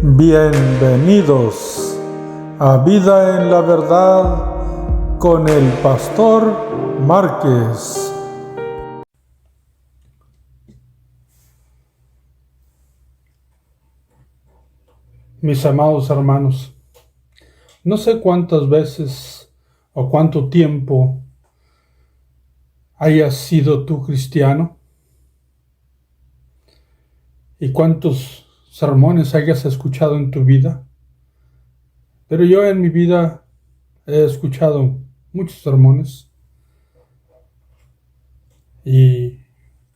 Bienvenidos a Vida en la Verdad con el Pastor Márquez. Mis amados hermanos, no sé cuántas veces o cuánto tiempo hayas sido tú cristiano y cuántos sermones hayas escuchado en tu vida, pero yo en mi vida he escuchado muchos sermones y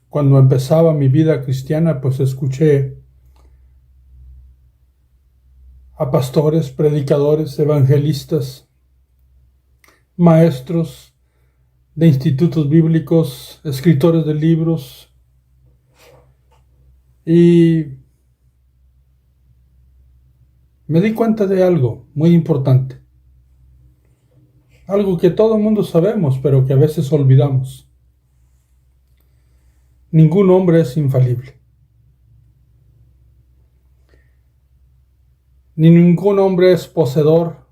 cuando empezaba mi vida cristiana pues escuché a pastores, predicadores, evangelistas, maestros de institutos bíblicos, escritores de libros, y me di cuenta de algo muy importante, algo que todo el mundo sabemos, pero que a veces olvidamos. Ningún hombre es infalible. Ni ningún hombre es poseedor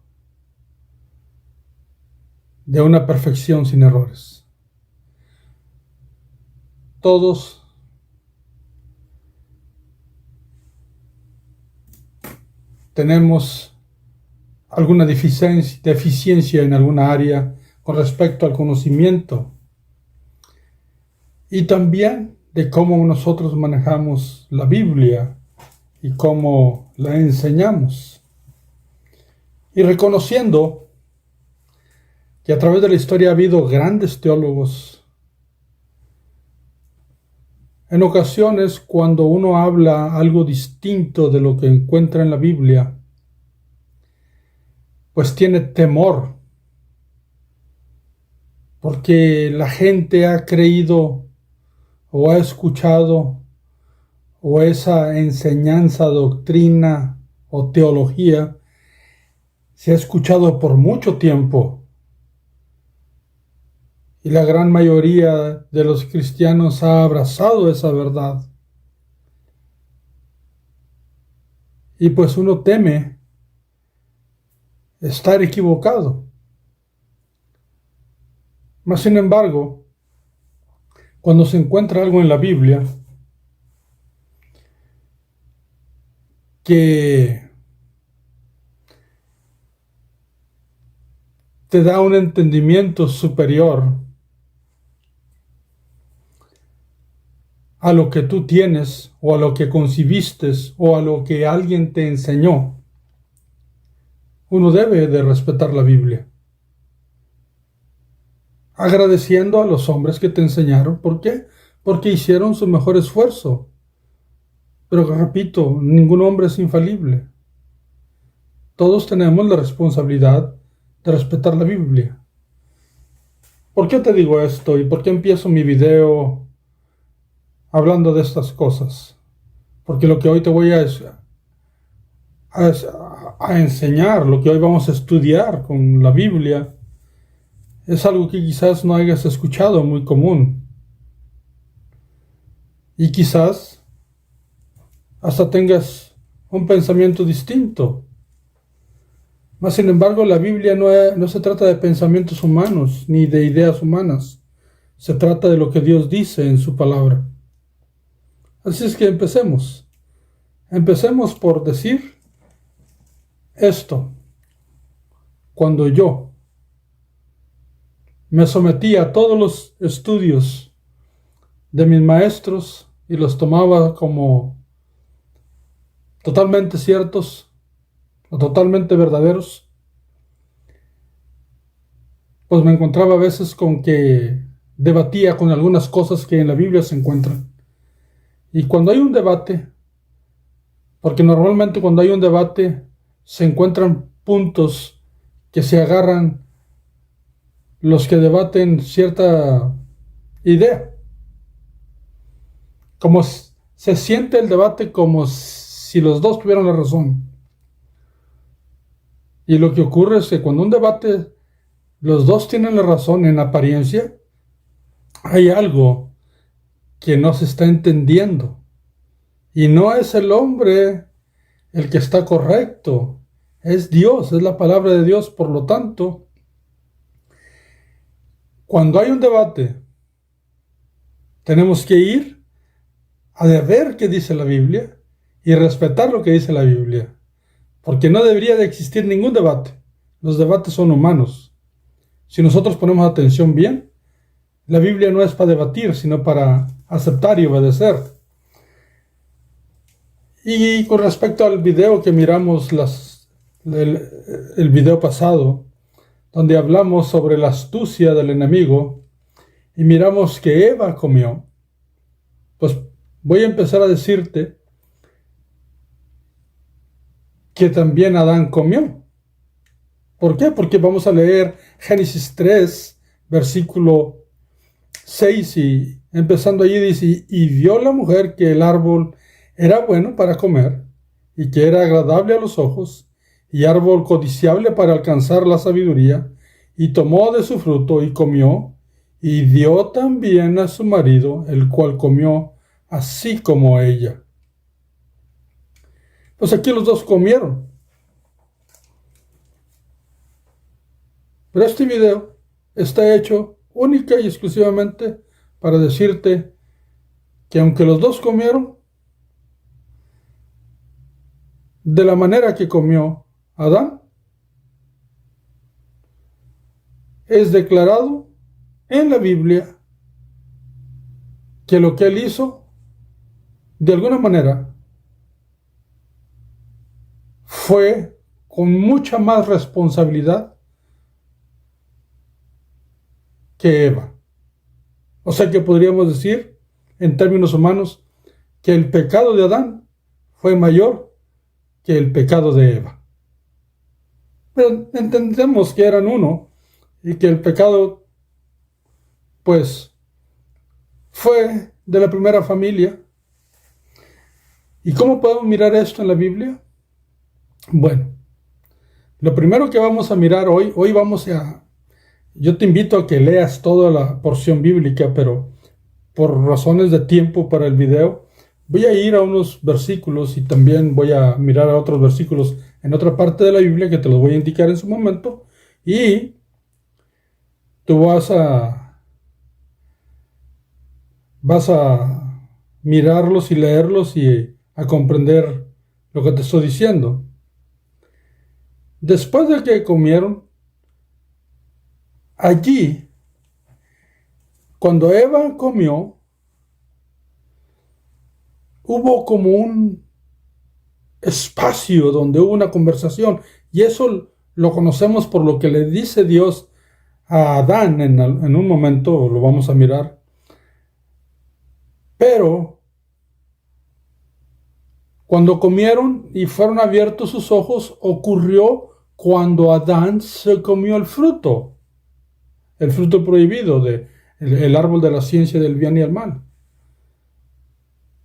de una perfección sin errores. Todos tenemos alguna deficiencia en alguna área con respecto al conocimiento y también de cómo nosotros manejamos la Biblia y cómo la enseñamos. Y reconociendo que a través de la historia ha habido grandes teólogos, en ocasiones cuando uno habla algo distinto de lo que encuentra en la Biblia, pues tiene temor, porque la gente ha creído o ha escuchado o esa enseñanza, doctrina o teología se ha escuchado por mucho tiempo. Y la gran mayoría de los cristianos ha abrazado esa verdad. Y pues uno teme estar equivocado. Mas sin embargo, cuando se encuentra algo en la Biblia que te da un entendimiento superior a lo que tú tienes, o a lo que concibiste, o a lo que alguien te enseñó, uno debe de respetar la Biblia, agradeciendo a los hombres que te enseñaron. ¿Por qué? Porque hicieron su mejor esfuerzo. Pero repito, ningún hombre es infalible. Todos tenemos la responsabilidad de respetar la Biblia. ¿Por qué te digo esto y por qué empiezo mi video hablando de estas cosas? Porque lo que hoy te voy a enseñar, lo que hoy vamos a estudiar con la Biblia, es algo que quizás no hayas escuchado, muy común. Y quizás hasta tengas un pensamiento distinto. Mas sin embargo, la Biblia no se trata de pensamientos humanos ni de ideas humanas. Se trata de lo que Dios dice en su palabra. Así es que empecemos. Empecemos por decir esto. Cuando yo me sometí a todos los estudios de mis maestros y los tomaba como totalmente ciertos o totalmente verdaderos, pues me encontraba a veces con que debatía con algunas cosas que en la Biblia se encuentran. Y cuando hay un debate, porque normalmente cuando hay un debate se encuentran puntos que se agarran los que debaten cierta idea. Como se siente el debate como si los dos tuvieran la razón. Y lo que ocurre es que cuando un debate los dos tienen la razón en apariencia, hay algo que no se está entendiendo. Y no es el hombre el que está correcto. Es Dios, es la palabra de Dios. Por lo tanto, cuando hay un debate, tenemos que ir a ver qué dice la Biblia y respetar lo que dice la Biblia. Porque no debería de existir ningún debate. Los debates son humanos. Si nosotros ponemos atención bien, la Biblia no es para debatir, sino para aceptar y obedecer. Y con respecto al video que miramos, el video pasado, donde hablamos sobre la astucia del enemigo, y miramos que Eva comió, pues voy a empezar a decirte que también Adán comió. ¿Por qué? Porque vamos a leer Génesis 3, versículo 6, y empezando allí dice, y vio la mujer que el árbol era bueno para comer, y que era agradable a los ojos, y árbol codiciable para alcanzar la sabiduría, y tomó de su fruto y comió, y dio también a su marido, el cual comió así como ella. Pues aquí los dos comieron. Pero este video está hecho única y exclusivamente para decirte que aunque los dos comieron, de la manera que comió Adán, es declarado en la Biblia que lo que él hizo, de alguna manera, fue con mucha más responsabilidad que Eva. O sea que podríamos decir, en términos humanos, que el pecado de Adán fue mayor que el pecado de Eva. Pero entendemos que eran uno y que el pecado, pues, fue de la primera familia. ¿Y cómo podemos mirar esto en la Biblia? Bueno, lo primero que vamos a mirar hoy yo te invito a que leas toda la porción bíblica, pero por razones de tiempo para el video, voy a ir a unos versículos y también voy a mirar a otros versículos en otra parte de la Biblia que te los voy a indicar en su momento, y tú vas a mirarlos y leerlos y a comprender lo que te estoy diciendo. Después de que comieron, allí, cuando Eva comió, hubo como un espacio donde hubo una conversación, y eso lo conocemos por lo que le dice Dios a Adán en un momento, lo vamos a mirar. Pero cuando comieron y fueron abiertos sus ojos, ocurrió cuando Adán se comió el fruto prohibido el árbol de la ciencia del bien y el mal.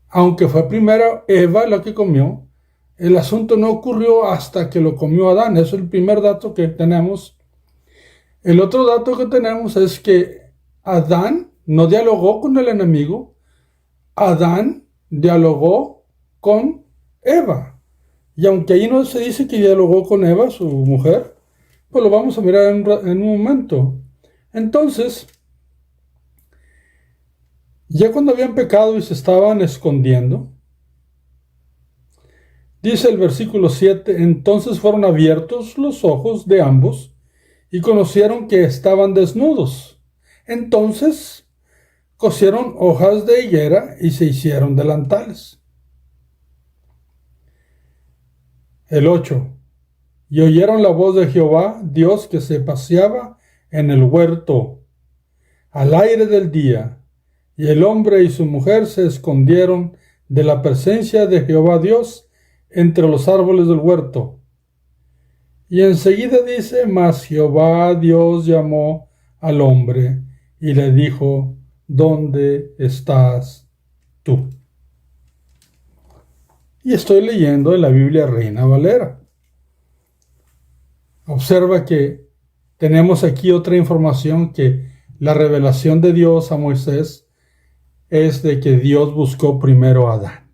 Aunque fue primero Eva la que comió, el asunto no ocurrió hasta que lo comió Adán. Eso es el primer dato que tenemos. El otro dato que tenemos es que Adán no dialogó con el enemigo, Adán dialogó con Eva. Y aunque ahí no se dice que dialogó con Eva, su mujer, pues lo vamos a mirar en un momento. Entonces, ya cuando habían pecado y se estaban escondiendo, dice el versículo 7, entonces fueron abiertos los ojos de ambos y conocieron que estaban desnudos. Entonces cosieron hojas de higuera y se hicieron delantales. El 8. Y oyeron la voz de Jehová, Dios, que se paseaba en el huerto al aire del día, y el hombre y su mujer se escondieron de la presencia de Jehová Dios entre los árboles del huerto. Y enseguida dice, mas Jehová Dios llamó al hombre y le dijo, ¿dónde estás tú? Y estoy leyendo en la Biblia Reina Valera. Observa que tenemos aquí otra información, que la revelación de Dios a Moisés es de que Dios buscó primero a Adán.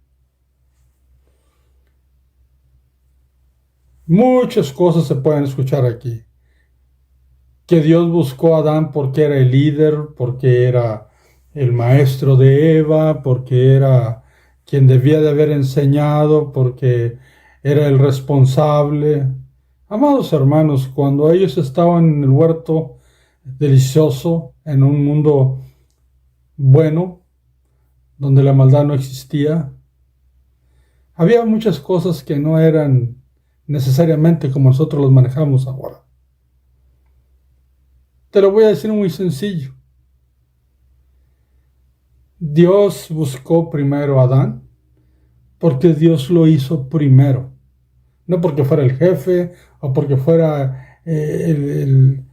Muchas cosas se pueden escuchar aquí. Que Dios buscó a Adán porque era el líder, porque era el maestro de Eva, porque era quien debía de haber enseñado, porque era el responsable. Amados hermanos, cuando ellos estaban en el huerto delicioso, en un mundo bueno, donde la maldad no existía, había muchas cosas que no eran necesariamente como nosotros los manejamos ahora. Te lo voy a decir muy sencillo. Dios buscó primero a Adán porque Dios lo hizo primero. No porque fuera el jefe o porque fuera el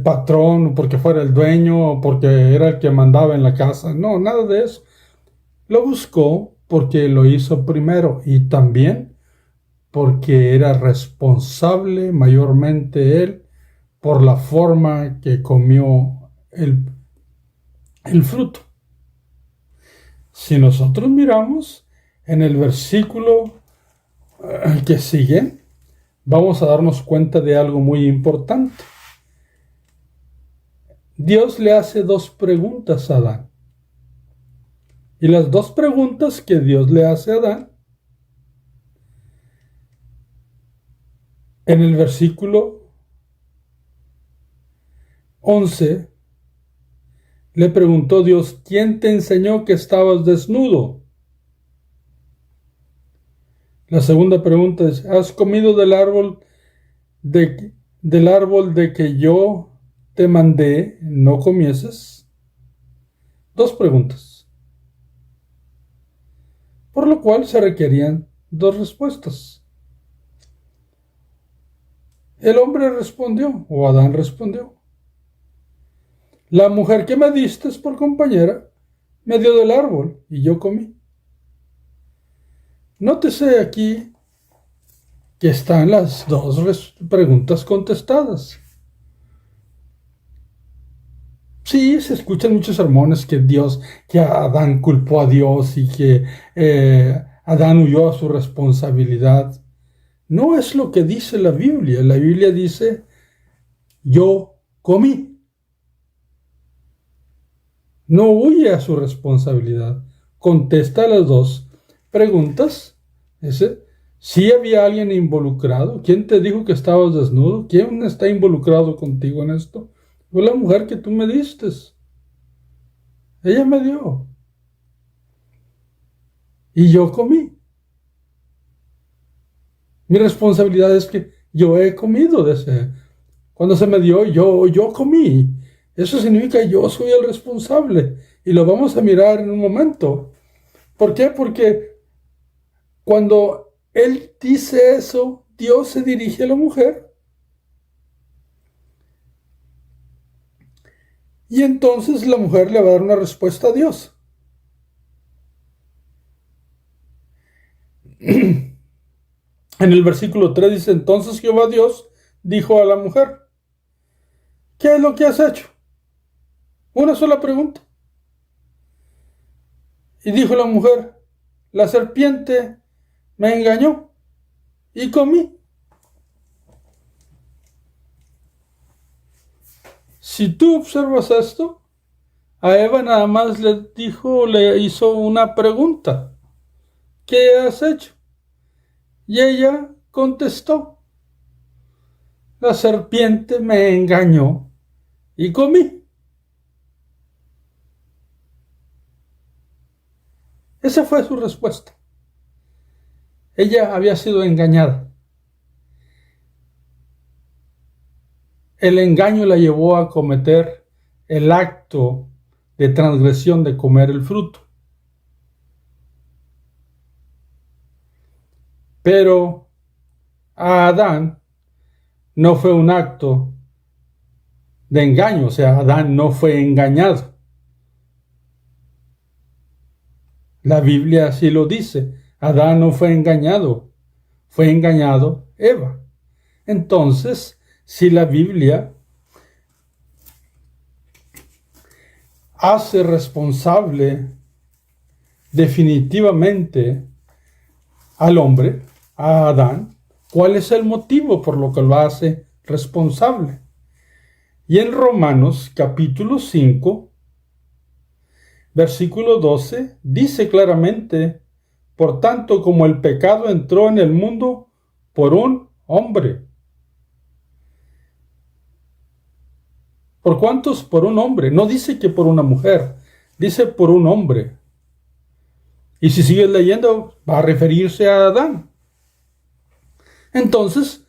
patrón o porque fuera el dueño o porque era el que mandaba en la casa. No, nada de eso. Lo buscó porque lo hizo primero y también porque era responsable mayormente él por la forma que comió el fruto. Si nosotros miramos en el versículo que sigue, vamos a darnos cuenta de algo muy importante. Dios le hace dos preguntas a Adán. Y las dos preguntas que Dios le hace a Adán, en el versículo 11, le preguntó Dios, ¿quién te enseñó que estabas desnudo? La segunda pregunta es, ¿has comido del árbol de que yo te mandé no comieses? Dos preguntas, por lo cual se requerían dos respuestas. El hombre respondió, o Adán respondió, la mujer que me diste por compañera me dio del árbol y yo comí. Nótese aquí que están las dos preguntas contestadas. Sí, se escuchan muchos sermones que Adán culpó a Dios y que Adán huyó a su responsabilidad. No es lo que dice la Biblia. La Biblia dice, yo comí. No huye a su responsabilidad. Contesta las dos preguntas. ¿Sí había alguien involucrado? ¿Quién te dijo que estabas desnudo? ¿Quién está involucrado contigo en esto? Fue la mujer que tú me diste. Ella me dio. Y yo comí. Mi responsabilidad es que yo he comido de ese. Cuando se me dio, yo comí. Eso significa yo soy el responsable. Y lo vamos a mirar en un momento. ¿Por qué? Porque cuando él dice eso, Dios se dirige a la mujer. Y entonces la mujer le va a dar una respuesta a Dios. En el versículo 3 dice, entonces Jehová Dios dijo a la mujer, ¿qué es lo que has hecho? Una sola pregunta. Y dijo la mujer, la serpiente me engañó y comí. Si tú observas esto, a Eva nada más le hizo una pregunta. ¿Qué has hecho? Y ella contestó, la serpiente me engañó y comí. Esa fue su respuesta. Ella había sido engañada. El engaño la llevó a cometer el acto de transgresión de comer el fruto. Pero a Adán no fue un acto de engaño, o sea, Adán no fue engañado. La Biblia así lo dice. Adán no fue engañado Eva. Entonces, si la Biblia hace responsable definitivamente al hombre, a Adán, ¿Cuál es el motivo por lo que lo hace responsable? Y en Romanos capítulo 5, versículo 12, dice claramente: por tanto, como el pecado entró en el mundo por un hombre. ¿Por cuántos? Por un hombre. No dice que por una mujer, dice por un hombre. Y si sigues leyendo, va a referirse a Adán. Entonces,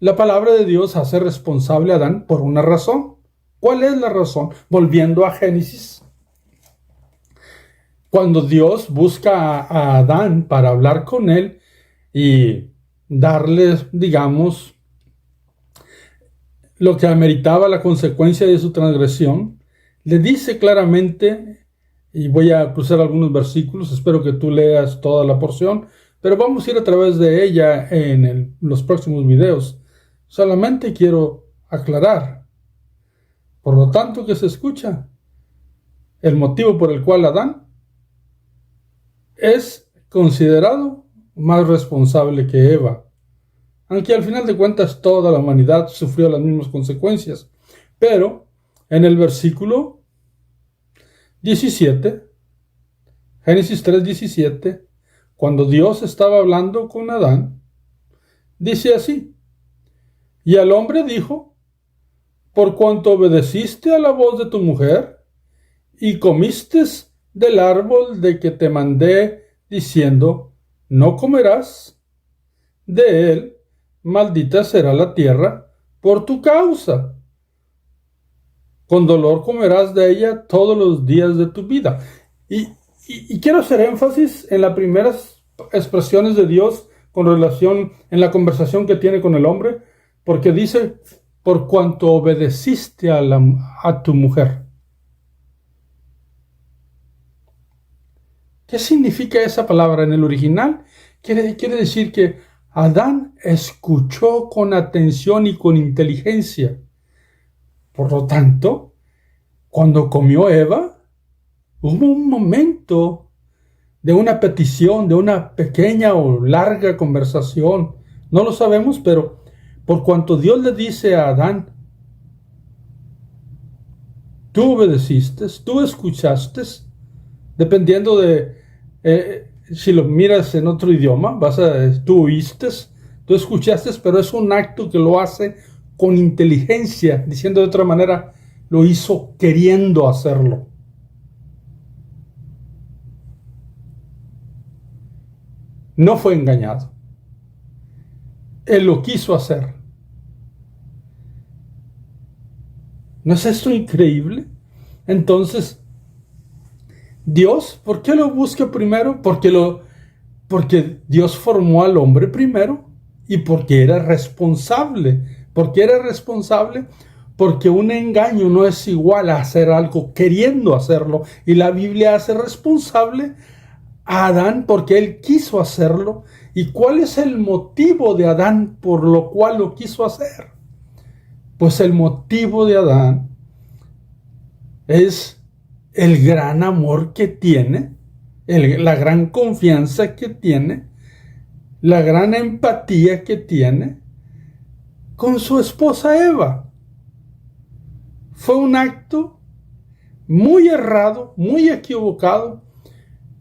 la palabra de Dios hace responsable a Adán por una razón. ¿Cuál es la razón? Volviendo a Génesis. Cuando Dios busca a Adán para hablar con él y darle, digamos, lo que ameritaba la consecuencia de su transgresión, le dice claramente, y voy a cruzar algunos versículos, espero que tú leas toda la porción, pero vamos a ir a través de ella en los próximos videos. Solamente quiero aclarar, por lo tanto que se escucha, el motivo por el cual Adán es considerado más responsable que Eva, aunque al final de cuentas toda la humanidad sufrió las mismas consecuencias. Pero en el versículo 17, Génesis 3:17, cuando Dios estaba hablando con Adán, dice así: y al hombre dijo, por cuanto obedeciste a la voz de tu mujer y comiste del árbol de que te mandé diciendo, no comerás de él, maldita será la tierra por tu causa. Con dolor comerás de ella todos los días de tu vida. Y quiero hacer énfasis en las primeras expresiones de Dios con relación en la conversación que tiene con el hombre, porque dice, por cuanto obedeciste a tu mujer. ¿Qué significa esa palabra en el original? Quiere decir que Adán escuchó con atención y con inteligencia. Por lo tanto, cuando comió Eva, hubo un momento de una petición, de una pequeña o larga conversación. No lo sabemos, pero por cuanto Dios le dice a Adán, tú obedeciste, tú escuchaste, dependiendo de si lo miras en otro idioma, tú oíste, tú escuchaste, pero es un acto que lo hace con inteligencia, diciendo de otra manera, lo hizo queriendo hacerlo. No fue engañado. Él lo quiso hacer. ¿No es esto increíble? Entonces, Dios, ¿por qué lo busca primero? Porque Dios formó al hombre primero y porque era responsable. ¿Por qué era responsable? Porque un engaño no es igual a hacer algo queriendo hacerlo. Y la Biblia hace responsable a Adán porque él quiso hacerlo. ¿Y cuál es el motivo de Adán por lo cual lo quiso hacer? Pues el motivo de Adán es el gran amor que tiene, la gran confianza que tiene, la gran empatía que tiene con su esposa Eva. Fue un acto muy errado, muy equivocado,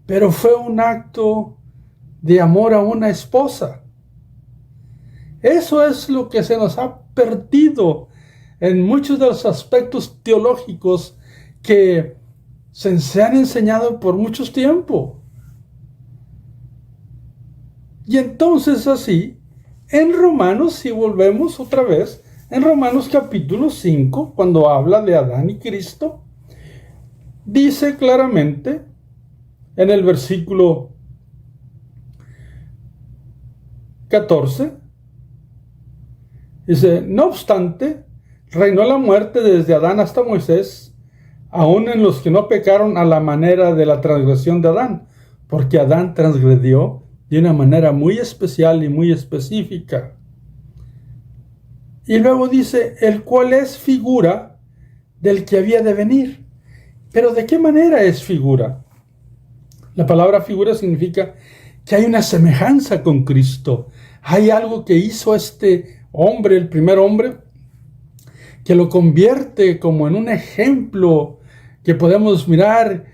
pero fue un acto de amor a una esposa. Eso es lo que se nos ha perdido en muchos de los aspectos teológicos que se han enseñado por mucho tiempo. Y entonces así, en Romanos, si volvemos otra vez, en Romanos capítulo 5, cuando habla de Adán y Cristo, dice claramente en el versículo 14, dice, no obstante, reinó la muerte desde Adán hasta Moisés, aun en los que no pecaron a la manera de la transgresión de Adán, porque Adán transgredió de una manera muy especial y muy específica. Y luego dice, el cual es figura del que había de venir. Pero ¿de qué manera es figura? La palabra figura significa que hay una semejanza con Cristo. Hay algo que hizo este hombre, el primer hombre, que lo convierte como en un ejemplo que podemos mirar,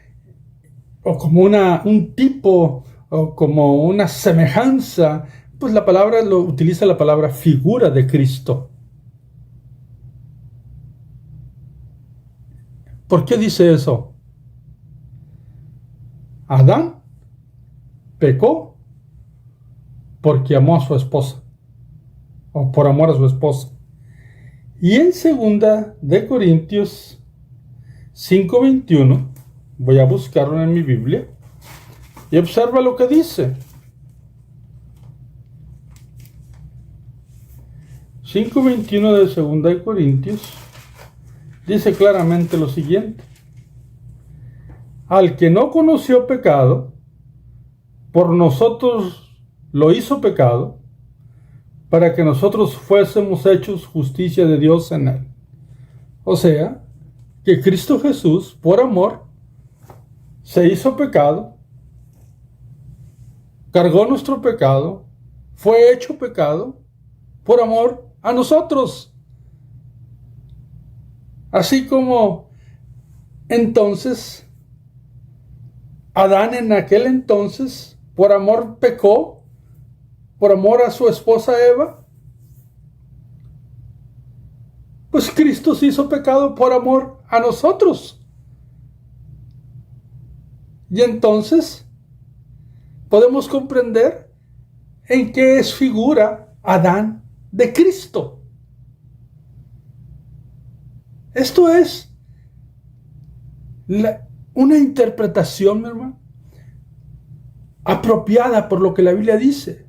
o como un tipo, o como una semejanza. Pues la palabra utiliza la palabra figura de Cristo. ¿Por qué dice eso? Adán pecó porque amó a su esposa, o por amor a su esposa. Y en 2 Corintios 5:21, voy a buscarlo en mi Biblia, y observa lo que dice. 5:21 de 2 Corintios dice claramente lo siguiente: al que no conoció pecado, por nosotros lo hizo pecado, para que nosotros fuésemos hechos justicia de Dios en él. O sea, que Cristo Jesús, por amor, se hizo pecado, cargó nuestro pecado, fue hecho pecado, por amor a nosotros. Así como entonces Adán en aquel entonces, por amor pecó, por amor a su esposa Eva, pues Cristo se hizo pecado por amor a nosotros. Y entonces podemos comprender en qué es figura Adán de Cristo. Esto es una interpretación, mi hermano, apropiada por lo que la Biblia dice.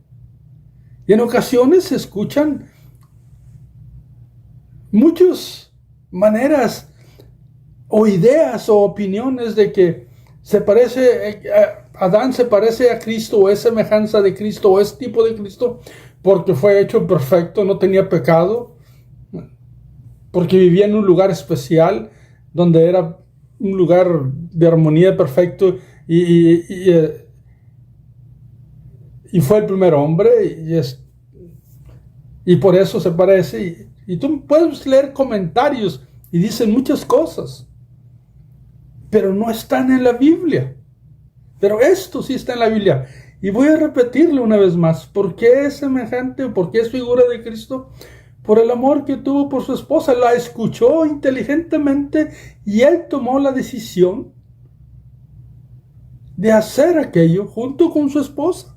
Y en ocasiones se escuchan muchas maneras o ideas o opiniones de que Adán se parece a Cristo, o es semejanza de Cristo, o es tipo de Cristo, porque fue hecho perfecto, no tenía pecado, porque vivía en un lugar especial, donde era un lugar de armonía perfecto, y fue el primer hombre, y por eso se parece. Y tú puedes leer comentarios y dicen muchas cosas, pero no están en la Biblia. Pero esto sí está en la Biblia. Y voy a repetirlo una vez más. ¿Por qué es semejante? ¿Por qué es figura de Cristo? Por el amor que tuvo por su esposa. La escuchó inteligentemente y él tomó la decisión de hacer aquello junto con su esposa.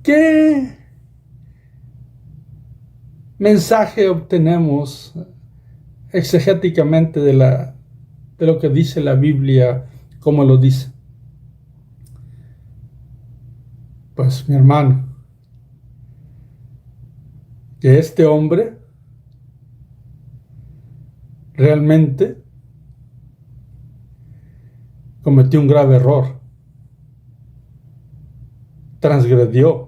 ¿Qué mensaje obtenemos exegéticamente de lo que dice la Biblia, como lo dice? Pues, mi hermano, que este hombre realmente cometió un grave error, transgredió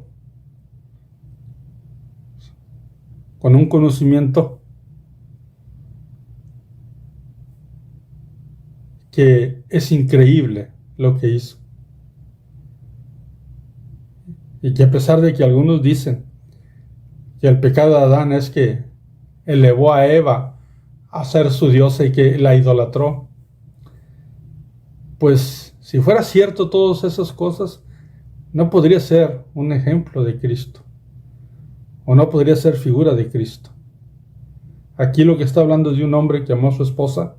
con un conocimiento que es increíble lo que hizo. Y que a pesar de que algunos dicen que el pecado de Adán es que elevó a Eva a ser su diosa y que la idolatró, pues si fuera cierto todas esas cosas, no podría ser un ejemplo de Cristo, o no podría ser figura de Cristo. Aquí lo que está hablando es de un hombre que amó a su esposa,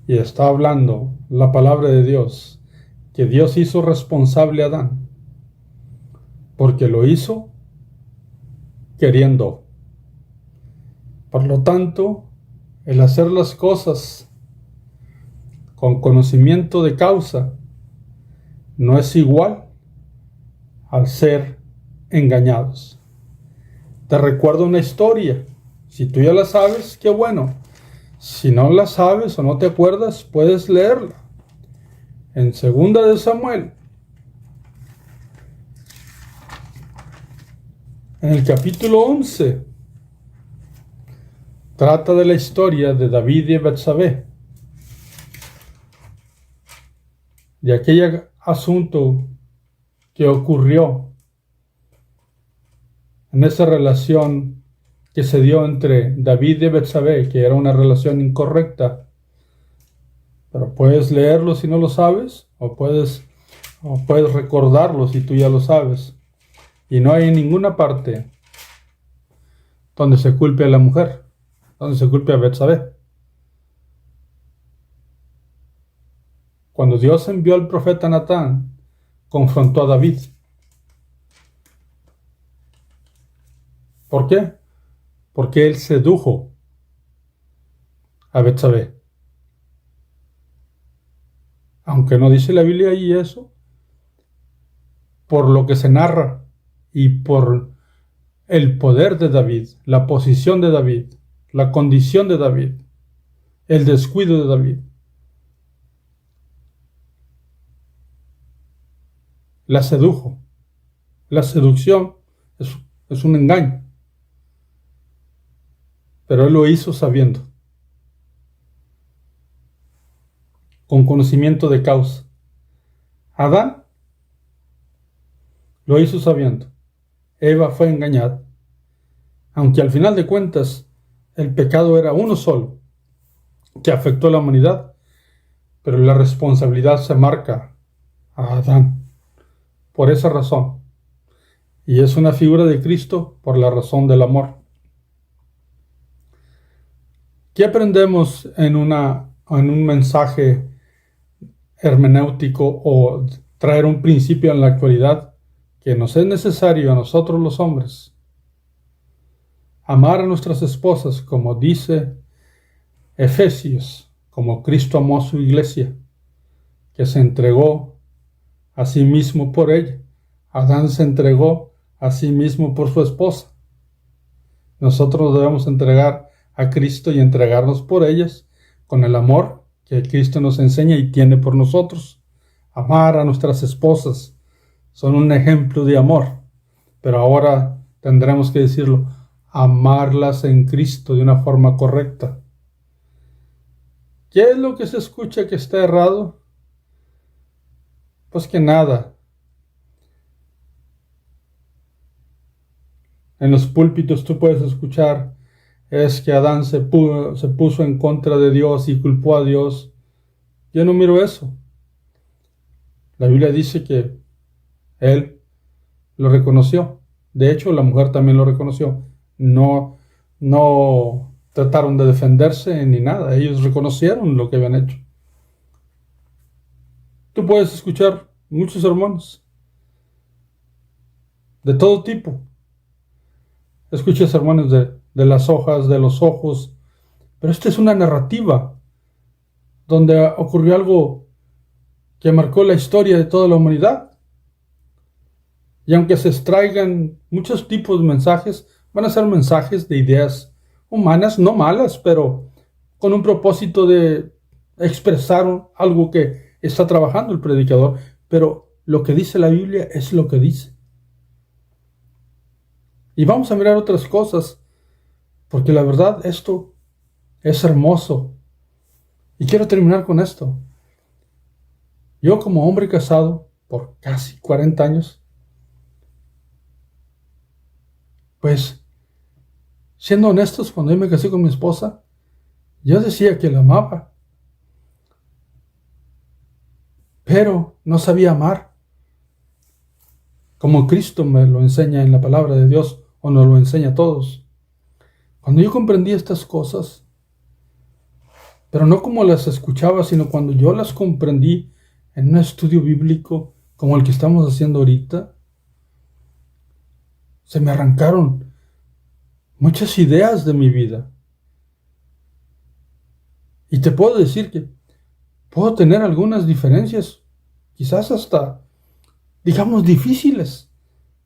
y está hablando la palabra de Dios, que Dios hizo responsable a Adán, porque lo hizo queriendo. Por lo tanto, el hacer las cosas con conocimiento de causa no es igual al ser engañados. Te recuerdo una historia. Si tú ya la sabes, qué bueno. Si no la sabes o no te acuerdas, puedes leerla. En 2 de Samuel, en el capítulo 11, trata de la historia de David y Betsabé, de aquel asunto que ocurrió en esa relación que se dio entre David y Betsabé, que era una relación incorrecta. Pero puedes leerlo si no lo sabes, o puedes recordarlo si tú ya lo sabes. Y no hay en ninguna parte donde se culpe a la mujer, donde se culpe a Betsabé. Cuando Dios envió al profeta Natán, confrontó a David. ¿Por qué? Porque él sedujo a Betsabé. Aunque no dice la Biblia ahí eso, por lo que se narra y por el poder de David, la posición de David, la condición de David, el descuido de David, la sedujo. La seducción es un engaño, pero él lo hizo sabiendo, con conocimiento de causa. Adán lo hizo sabiendo. Eva fue engañada, aunque al final de cuentas el pecado era uno solo, que afectó a la humanidad, pero la responsabilidad se marca a Adán, por esa razón. Y es una figura de Cristo por la razón del amor. ¿Qué aprendemos en un mensaje hermenéutico o traer un principio en la actualidad que nos es necesario a nosotros los hombres? Amar a nuestras esposas como dice Efesios, como Cristo amó a su iglesia, que se entregó a sí mismo por ella. Adán se entregó a sí mismo por su esposa. Nosotros debemos entregar a Cristo y entregarnos por ellas con el amor que Cristo nos enseña y tiene por nosotros. Amar a nuestras esposas son un ejemplo de amor, pero ahora tendremos que decirlo, amarlas en Cristo de una forma correcta. ¿Qué es lo que se escucha que está errado? Pues que nada. En los púlpitos tú puedes escuchar es que Adán se puso en contra de Dios y culpó a Dios. Yo no miro eso. La Biblia dice que él lo reconoció. De hecho, la mujer también lo reconoció. No trataron de defenderse ni nada. Ellos reconocieron lo que habían hecho. Tú puedes escuchar muchos sermones de todo tipo. Escuchas sermones de las hojas, de los ojos. Pero esta es una narrativa donde ocurrió algo que marcó la historia de toda la humanidad. Y aunque se extraigan muchos tipos de mensajes, van a ser mensajes de ideas humanas, no malas, pero con un propósito de expresar algo que está trabajando el predicador. Pero lo que dice la Biblia es lo que dice. Y vamos a mirar otras cosas, porque la verdad esto es hermoso. Y quiero terminar con esto. Yo como hombre casado por casi 40 años, pues, siendo honestos, cuando yo me casé con mi esposa, yo decía que la amaba, pero no sabía amar, como Cristo me lo enseña en la palabra de Dios, o nos lo enseña a todos. Cuando yo comprendí estas cosas, pero no como las escuchaba, sino cuando yo las comprendí en un estudio bíblico como el que estamos haciendo ahorita, se me arrancaron muchas ideas de mi vida. Y te puedo decir que puedo tener algunas diferencias, quizás hasta, digamos, difíciles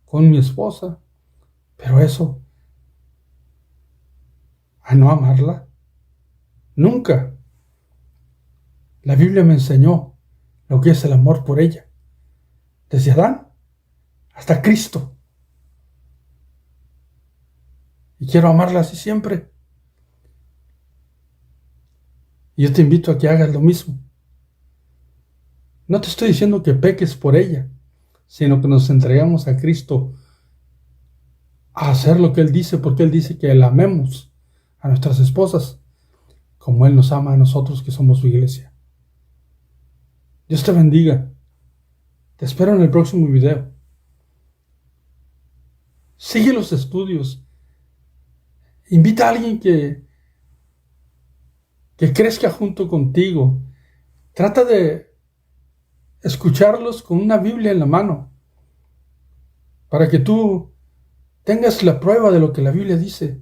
con mi esposa, pero eso, a no amarla, nunca. La Biblia me enseñó lo que es el amor por ella, desde Adán hasta Cristo. Y quiero amarla así siempre. Y yo te invito a que hagas lo mismo. No te estoy diciendo que peques por ella, sino que nos entregamos a Cristo a hacer lo que Él dice, porque Él dice que la amemos a nuestras esposas, como Él nos ama a nosotros que somos su iglesia. Dios te bendiga. Te espero en el próximo video. Sigue los estudios. Invita a alguien que crezca junto contigo. Trata de escucharlos con una Biblia en la mano, para que tú tengas la prueba de lo que la Biblia dice.